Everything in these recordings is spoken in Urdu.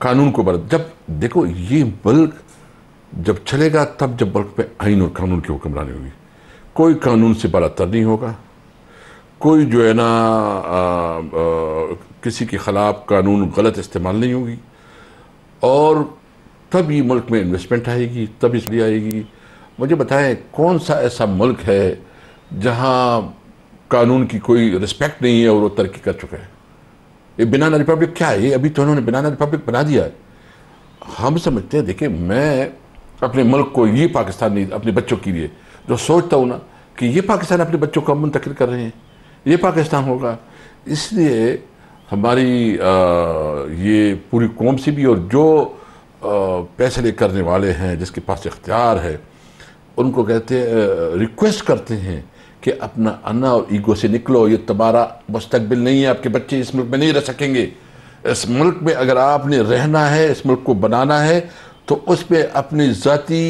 قانون کو جب دیکھو یہ ملک جب چلے گا تب جب ملک پہ آئین اور قانون کی حکمرانی ہوگی. کوئی قانون سے بالا تر نہیں ہوگا, کوئی جو ہے نا کسی کے خلاف قانون غلط استعمال نہیں ہوگی, اور تب یہ ملک میں انویسٹمنٹ آئے گی, تب اس لیے آئے گی. مجھے بتائیں کون سا ایسا ملک ہے جہاں قانون کی کوئی رسپیکٹ نہیں ہے اور وہ ترقی کر چکا ہے؟ یہ بنانا ریپبلک کیا ہے؟ یہ ابھی تو انہوں نے بنانا ریپبلک بنا دیا ہے. ہم سمجھتے ہیں, دیکھیں میں اپنے ملک کو یہ پاکستان نہیں, اپنے بچوں کے لیے جو سوچتا ہوں نا کہ یہ پاکستان اپنے بچوں کو منتقل کر رہے ہیں, یہ پاکستان ہوگا. اس لیے ہماری یہ پوری قوم سے بھی, اور جو فیصلے کرنے والے ہیں جس کے پاس اختیار ہے, ان کو کہتے ہیں, ریکویسٹ کرتے ہیں کہ اپنا انا اور ایگو سے نکلو. یہ تمہارا مستقبل نہیں ہے, آپ کے بچے اس ملک میں نہیں رہ سکیں گے. اس ملک میں اگر آپ نے رہنا ہے, اس ملک کو بنانا ہے, تو اس پہ اپنی ذاتی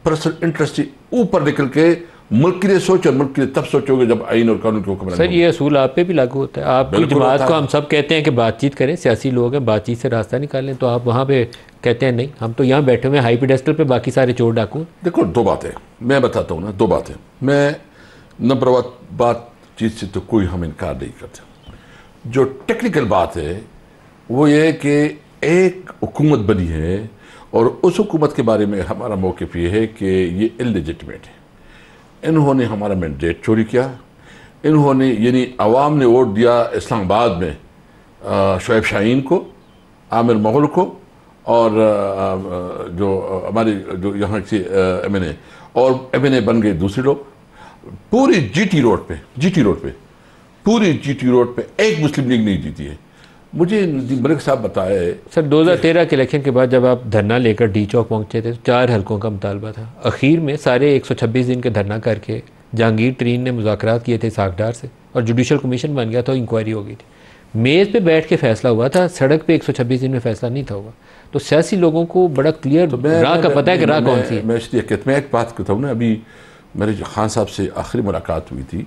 پرسنل انٹرسٹ سے اوپر نکل کے ملک کے لیے سوچو. ملک کے لیے تب سوچو گے جب آئین اور قانون کی حکمرانی. سر یہ اصول آپ پہ بھی لاگو ہوتا ہے. آپ کی جماعت کو ہم سب کہتے ہیں کہ بات چیت کریں, سیاسی لوگ ہیں, بات چیت سے راستہ نکالیں, تو آپ وہاں پہ کہتے ہیں نہیں ہم تو یہاں بیٹھے ہوئے ہیں ہائی پیڈسٹل پہ, باقی سارے چور ڈاکو. دیکھو دو باتیں میں بتاتا ہوں نا, دو باتیں. میں نمبر بات چیز سے تو کوئی ہم انکار نہیں کرتے. جو ٹیکنیکل بات ہے وہ یہ کہ ایک حکومت بنی ہے, اور اس حکومت کے بارے میں ہمارا موقف یہ ہے کہ یہ انلیجٹمیٹ ہے. انہوں نے ہمارا مینڈیٹ چوری کیا. انہوں نے یعنی عوام نے ووٹ دیا اسلام آباد میں شعیب شاہین کو, عامر مغل کو, اور جو ہمارے جو یہاں سے ایم این اے, اور ایم این اے بن گئے دوسرے لوگ. پوری جی ٹی روڈ پہ ایک مسلم لیگ نہیں جیتی ہے. مجھے ندیم ملک صاحب بتائے. سر 2013 کے الیکشن کے بعد جب آپ دھرنا لے کر ڈی چوک پہنچے تھے تو 4 حلقوں کا مطالبہ تھا. اخیر میں سارے 126 دن کے دھرنا کر کے جہانگیر ترین نے مذاکرات کیے تھے اسحاق ڈار سے, اور جوڈیشل کمیشن بن گیا تھا, انکوائری ہو گئی تھی. میز پہ بیٹھ کے فیصلہ ہوا تھا, سڑک پہ 126 دن میں فیصلہ نہیں تھا ہوا. تو سیاسی لوگوں کو بڑا کلیئر راہ کا پتہ ہے کہ راہ کون سی ہے. میں اس لیے کہتا ہوں, ایک بات کہتا ہوں نا, ابھی میرے جو خان صاحب سے آخری ملاقات ہوئی تھی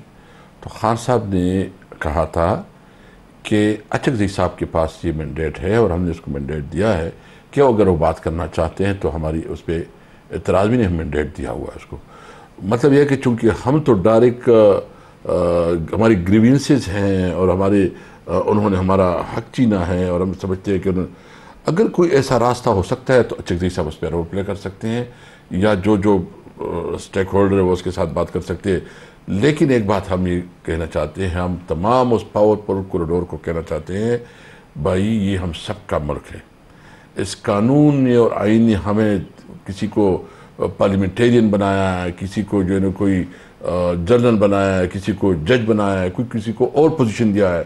تو خان صاحب نے کہا تھا کہ اچھک زئی صاحب کے پاس یہ مینڈیٹ ہے اور ہم نے اس کو مینڈیٹ دیا ہے کہ اگر وہ بات کرنا چاہتے ہیں تو ہماری اس پہ اعتراض بھی نہیں, ہم مینڈیٹ دیا ہوا ہے اس کو. مطلب یہ ہے کہ چونکہ ہم تو ڈائریکٹ ہماری گریوینسز ہیں اور ہمارے انہوں نے ہمارا حق چینا ہے, اور ہم سمجھتے ہیں کہ اگر کوئی ایسا راستہ ہو سکتا ہے تو اچھک زئی صاحب اس پہ رول پلے کر سکتے ہیں, یا جو اسٹیک ہولڈر ہے وہ اس کے ساتھ بات کر سکتے ہیں. لیکن ایک بات ہم یہ کہنا چاہتے ہیں, ہم تمام اس پاورفل کوریڈور کو کہنا چاہتے ہیں, بھائی یہ ہم سب کا ملک ہے. اس قانون نے اور آئین نے ہمیں کسی کو پارلیمنٹیرین بنایا ہے, کسی کو جو ہے نا کوئی جنرل بنایا ہے, کسی کو جج بنایا ہے, کوئی کسی کو اور پوزیشن دیا ہے.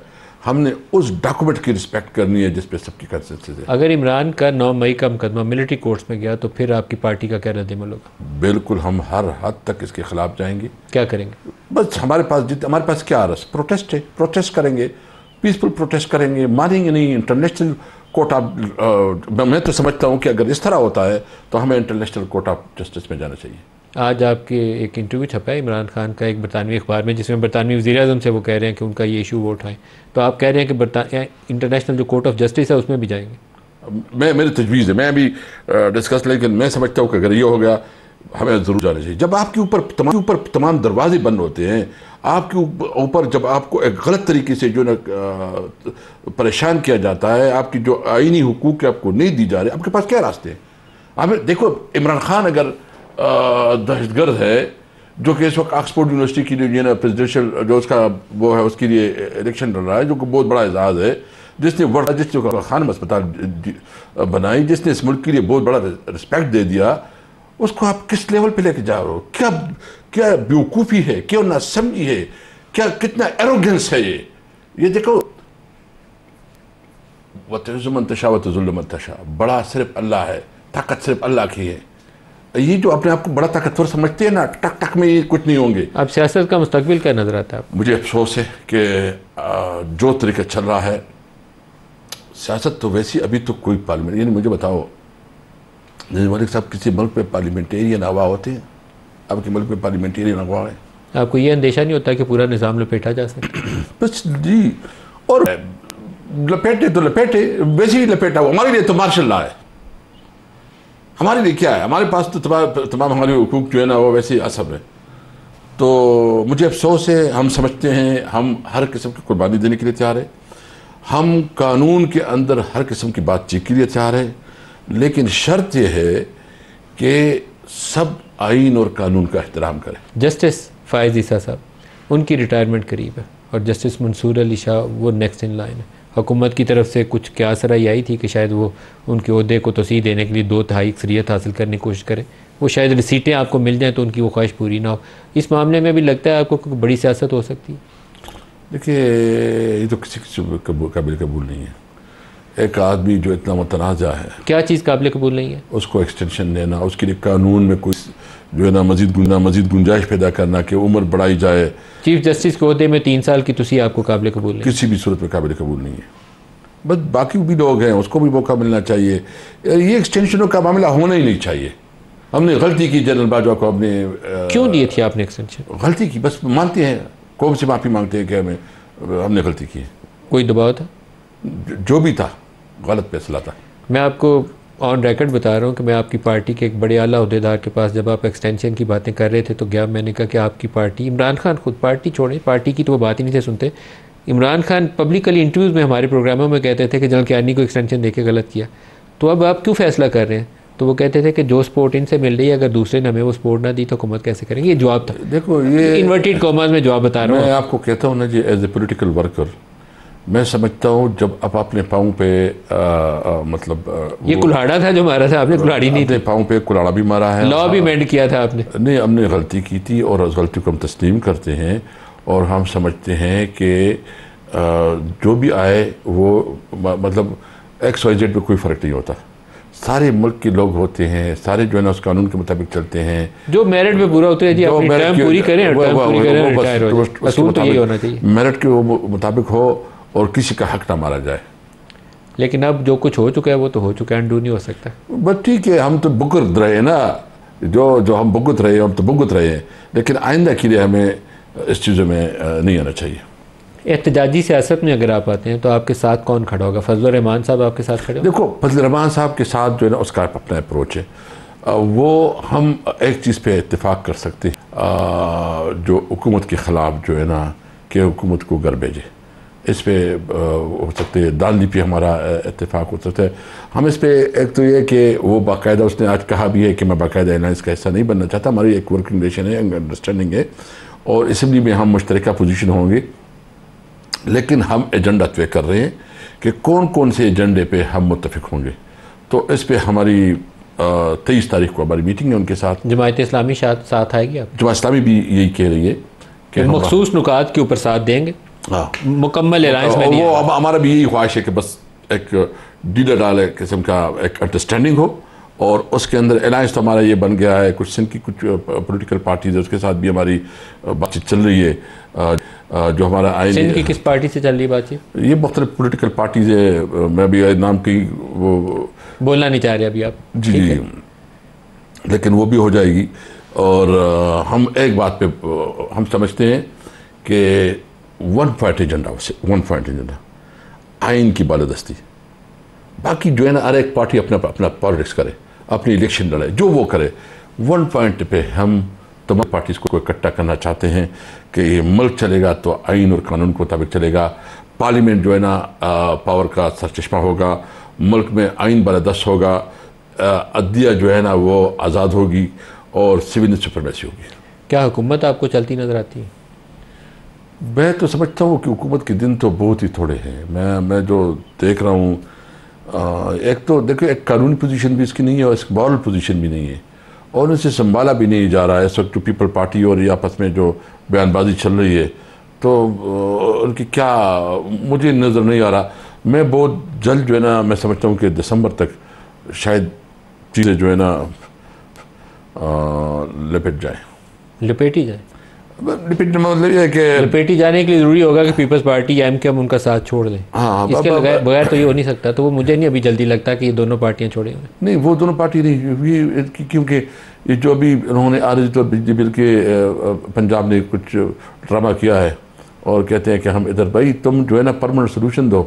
ہم نے اس ڈاکومنٹ کی رسپیکٹ کرنی ہے جس پہ سب کی کنسنسس ہے. اگر عمران کا 9 مئی کا مقدمہ ملٹری کورٹس میں گیا تو پھر آپ کی پارٹی کا کیا رد عمل ہوگا؟ بالکل ہم ہر حد تک اس کے خلاف جائیں گے. کیا کریں گے؟ بس ہمارے پاس کیا رس پروٹیسٹ ہے, پروٹیسٹ کریں گے, پیسفل پروٹیسٹ کریں گے, مانیں گے نہیں. انٹرنیشنل کورٹ آف, میں تو سمجھتا ہوں کہ اگر اس طرح ہوتا ہے تو ہمیں انٹرنیشنل کورٹ آف جسٹس میں جانا چاہیے. آج آپ کے ایک انٹرویو چھپا ہے عمران خان کا ایک برطانوی اخبار میں, جس میں برطانوی وزیر اعظم سے وہ کہہ رہے ہیں کہ ان کا یہ ایشو وہ اٹھائیں, تو آپ کہہ رہے ہیں کہ انٹرنیشنل جو کورٹ آف جسٹس ہے اس میں بھی جائیں گے. میری تجویز ہے, میں ابھی ڈسکس, لیکن میں سمجھتا ہوں کہ اگر یہ ہو گیا ہمیں ضرور جانا چاہیے. جب آپ کے اوپر تمام دروازے بند ہوتے ہیں, آپ کے اوپر جب آپ کو ایک غلط طریقے سے جو نا پریشان کیا جاتا ہے, آپ کی جو آئینی حقوق آپ کو نہیں دی جا رہے, آپ کے پاس کیا راستے ہیں؟ آپ دیکھو عمران خان اگر دہشت گرد ہے جو کہ اس وقت آکسفورڈ یونیورسٹی کی جو نا پریزیڈنشل جو اس کا وہ ہے اس کے لیے الیکشن لڑ رہا ہے, جو کہ بہت بڑا اعزاز ہے, جس نے خانم اسپتال بنائی, جس نے اس ملک کے لیے بہت بڑا رسپیکٹ دے دیا, اس کو آپ کس لیول پہ لے کے جا رہے ہو؟ کیا بیوقوفی ہے, کیا ناسمجھی ہے, کتنا ایروگنس ہے یہ دیکھو. وَتُعِزُّ مَن تَشَاءُ وَتُذِلُّ مَن تَشَاءُ, بڑا صرف اللہ ہے, طاقت صرف اللہ کی ہے. یہ جو اپنے آپ کو بڑا طاقتور سمجھتے ہیں نا, ٹک ٹک میں یہ کچھ نہیں ہوں گے. اب سیاست کا مستقبل کیا نظر آتا ہے آپ؟ مجھے افسوس ہے کہ جو طریقہ چل رہا ہے سیاست, تو ویسی ابھی تو کوئی پارلیمنٹ, یعنی مجھے بتاؤ ملک صاحب کسی ملک پہ پارلیمنٹیرین اغوا ہوتے ہیں؟ آپ کے ملک پہ پارلیمنٹیرین اغوا ہے؟ آپ کو یہ اندیشہ نہیں ہوتا کہ پورا نظام لپیٹا جا سکتا؟ بس جی. اور لپیٹے تو لپیٹے، ویسے ہی لپیٹا ہوا. ہمارے لیے تو مارشل لا ہے. ہمارے لیے کیا ہے؟ ہمارے پاس تو تمام ہمارے حقوق جو ہے نا وہ ویسے اثر ہے. تو مجھے افسوس ہے، ہم سمجھتے ہیں ہم ہر قسم کی قربانی دینے کے لیے تیار ہیں. ہم قانون کے اندر ہر قسم کی بات چیت کے لیے تیار ہیں، لیکن شرط یہ ہے کہ سب آئین اور قانون کا احترام کریں. جسٹس فائز عیسیٰ صاحب، ان کی ریٹائرمنٹ قریب ہے، اور جسٹس منصور علی شاہ وہ نیکسٹ ان لائن ہے. حکومت کی طرف سے کچھ قیاس رائے آئی تھی کہ شاید وہ ان کے عہدے کو توسیع دینے کے لیے 2/3 اکثریت حاصل کرنے کی کوشش کریں، وہ شاید سیٹیں آپ کو مل جائیں تو ان کی وہ خواہش پوری نہ ہو. اس معاملے میں بھی لگتا ہے آپ کو کوئی بڑی سیاست ہو سکتی ہے؟ دیکھیے، یہ تو کسی قابل قبول نہیں ہے. ایک آدمی جو اتنا متنازع ہے، کیا چیز قابل قبول نہیں ہے؟ اس کو ایکسٹینشن دینا، اس کے لیے قانون میں کوئی جو ہے نا مزید گنجائش پیدا کرنا کہ عمر بڑھائی جائے. چیف جسٹس کے عہدے میں 3 سال کی توسیع آپ کو قابل قبول نہیں؟ کسی بھی صورت میں قابل قبول نہیں ہے. بس باقی بھی لوگ ہیں، اس کو بھی موقع ملنا چاہیے. یہ ایکسٹینشنوں کا معاملہ ہونا ہی نہیں چاہیے. ہم نے غلطی کی، جنرل باجوہ کو ہم نے کیوں دیے تھی آپ نے ایکسٹینشن؟ غلطی کی، بس مانتے ہیں، قوم سے معافی مانگتے ہیں کہ ہم نے غلطی کی. کوئی دباؤ تھا؟ جو بھی تھا غلط فیصلہ تھا. میں آپ کو آن ریکارڈ بتا رہا ہوں کہ میں آپ کی پارٹی کے ایک بڑے اعلیٰ عہدیدار کے پاس جب آپ ایکسٹینشن کی باتیں کر رہے تھے تو گیا، میں نے کہا کہ آپ کی پارٹی، عمران خان خود پارٹی چھوڑیں، پارٹی کی تو وہ بات ہی نہیں تھے سنتے. عمران خان پبلکلی انٹرویوز میں ہمارے پروگراموں میں کہتے تھے کہ جنرل کیانی کو ایکسٹینشن دے کے غلط کیا، تو اب آپ کیوں فیصلہ کر رہے ہیں؟ تو وہ کہتے تھے کہ جو سپورٹ ان سے مل رہی ہے، اگر دوسرے نے ہمیں وہ سپورٹ نہ دی تو حکومت کیسے کریں گے. یہ جواب تھا. دیکھو، یہ انورٹیڈ کاماز میں جواب بتا رہا ہوں. میں آپ کو کہتا ہوں نا جی، ایز اے پولیٹیکل ورکر میں سمجھتا ہوں جب آپ اپنے پاؤں پہ مطلب یہ کلاڑا تھا جو مارا تھا آپ نے، کلاڑی نہیں تھی. اپنے پاؤں پہ کلاڑا بھی مارا ہے، لا بھی مینڈ کیا تھا آپ نے. نہیں، ہم نے غلطی کی تھی اور اس غلطی کو ہم تسلیم کرتے ہیں، اور ہم سمجھتے ہیں کہ جو بھی آئے وہ مطلب ایکس وائی زیڈ پہ کوئی فرق نہیں ہوتا. سارے ملک کے لوگ ہوتے ہیں، سارے جو ہے نا اس قانون کے مطابق چلتے ہیں. جو میرٹ پہ پورا اترے جی اپنی ٹرم پوری کریں، ریٹائر ہو جائے. اصول تو یہی ہونا چاہیے، میرٹ کے مطابق ہو اور کسی کا حق نہ مارا جائے. لیکن اب جو کچھ ہو چکا ہے وہ تو ہو چکا ہے، انڈو نہیں ہو سکتا. بس ٹھیک ہے، ہم تو بھگت رہے ہیں نا، جو ہم بھگت رہے ہیں ہم تو بھگت رہے ہیں، لیکن آئندہ کے لیے ہمیں اس چیزوں میں نہیں آنا چاہیے. احتجاجی سیاست میں اگر آپ آتے ہیں تو آپ کے ساتھ کون کھڑا ہوگا؟ فضل الرحمان صاحب آپ کے ساتھ کھڑے ہو؟ دیکھو، فضل الرحمان صاحب کے ساتھ جو ہے نا اس کا اپنا اپروچ ہے. وہ ہم ایک چیز پہ اتفاق کر سکتے ہیں، جو حکومت کے خلاف جو ہے نا کہ حکومت کو گھر بھیجے، اس پہ ہو سکتے. دانلی پہ ہمارا اتفاق ہو سکتا ہے. ہم اس پہ ایک تو یہ کہ وہ باقاعدہ اس نے آج کہا بھی ہے کہ میں باقاعدہ الائنس کا حصہ نہیں بننا چاہتا. ہماری ایک ورکنگ ریلیشن ہے، انڈرسٹینڈنگ ہے، اور اسمبلی میں ہم مشترکہ پوزیشن ہوں گے. لیکن ہم ایجنڈا طے کر رہے ہیں کہ کون سے ایجنڈے پہ ہم متفق ہوں گے. تو اس پہ ہماری 23 تاریخ کو ہماری میٹنگ ہے ان کے ساتھ. جماعت اسلامی ساتھ آئے گی؟ آپ جماعت اسلامی بھی یہی کہہ رہی ہے کہ مخصوص نکات کے اوپر ساتھ دیں گے. مکمل الائنس میں نہیں. وہ ہمارا بھی یہی خواہش ہے کہ بس ایک ڈیلر ڈال قسم کا ایک انڈرسٹینڈنگ ہو، اور اس کے اندر الائنس تو ہمارا یہ بن گیا ہے. کچھ سندھ کی کچھ پولیٹیکل پارٹیز ہے، اس کے ساتھ بھی ہماری بات چیت چل رہی ہے. جو ہمارا آئین، سندھ کی کس پارٹی سے چل رہی بات چیت؟ یہ مختلف پولیٹیکل پارٹیز ہے، میں بھی نام کی وہ بولنا نہیں چاہ رہے ابھی آپ. جی، لیکن وہ بھی ہو جائے گی. اور ہم ایک بات پہ ہم سمجھتے ہیں کہ ون پوائنٹ ایجنڈا آئین کی بالادستی. باقی جو ہے نا ہر ایک پارٹی اپنا پالیٹکس کرے، اپنی الیکشن لڑے، جو وہ کرے. ون پوائنٹ پہ ہم تمام پارٹیز کو اکٹھا کرنا چاہتے ہیں کہ یہ ملک چلے گا تو آئین اور قانون کے مطابق چلے گا. پارلیمنٹ جو ہے نا پاور کا سرچشمہ ہوگا، ملک میں آئین بالادست ہوگا، عدلیہ جو ہے نا وہ آزاد ہوگی، اور سول سپریمیسی ہوگی. کیا حکومت آپ کو چلتی نظر آتی ہے؟ میں تو سمجھتا ہوں کہ حکومت کے دن تو بہت ہی تھوڑے ہیں. میں جو دیکھ رہا ہوں، ایک تو دیکھو، ایک قانونی پوزیشن بھی اس کی نہیں ہے، اور اس کی مورل پوزیشن بھی نہیں ہے، اور ان سے سنبھالا بھی نہیں جا رہا ہے. اس وقت جو پیپل پارٹی اور آپس میں جو بیان بازی چل رہی ہے، تو ان کی کیا مجھے نظر نہیں آ رہا. میں بہت جلد جو ہے نا میں سمجھتا ہوں کہ دسمبر تک شاید چیزیں جو ہے نا لپیٹی جائیں. لپیٹنے مطلب یہ ہے کہ لپیٹی جانے کے لیے ضروری ہوگا کہ پیپلز پارٹی یا ایم کے ان کا ساتھ چھوڑ دیں. اس کے بغیر تو یہ ہو نہیں سکتا. تو وہ مجھے نہیں ابھی جلدی لگتا کہ یہ دونوں پارٹیاں چھوڑیں. نہیں، وہ دونوں پارٹی نہیں، کیونکہ یہ جو ابھی انہوں نے عارضی طور بجلی بل کے پنجاب نے کچھ ڈرامہ کیا ہے، اور کہتے ہیں کہ ہم ادھر، بھائی تم جو ہے نا پرماننٹ سولوشن دو.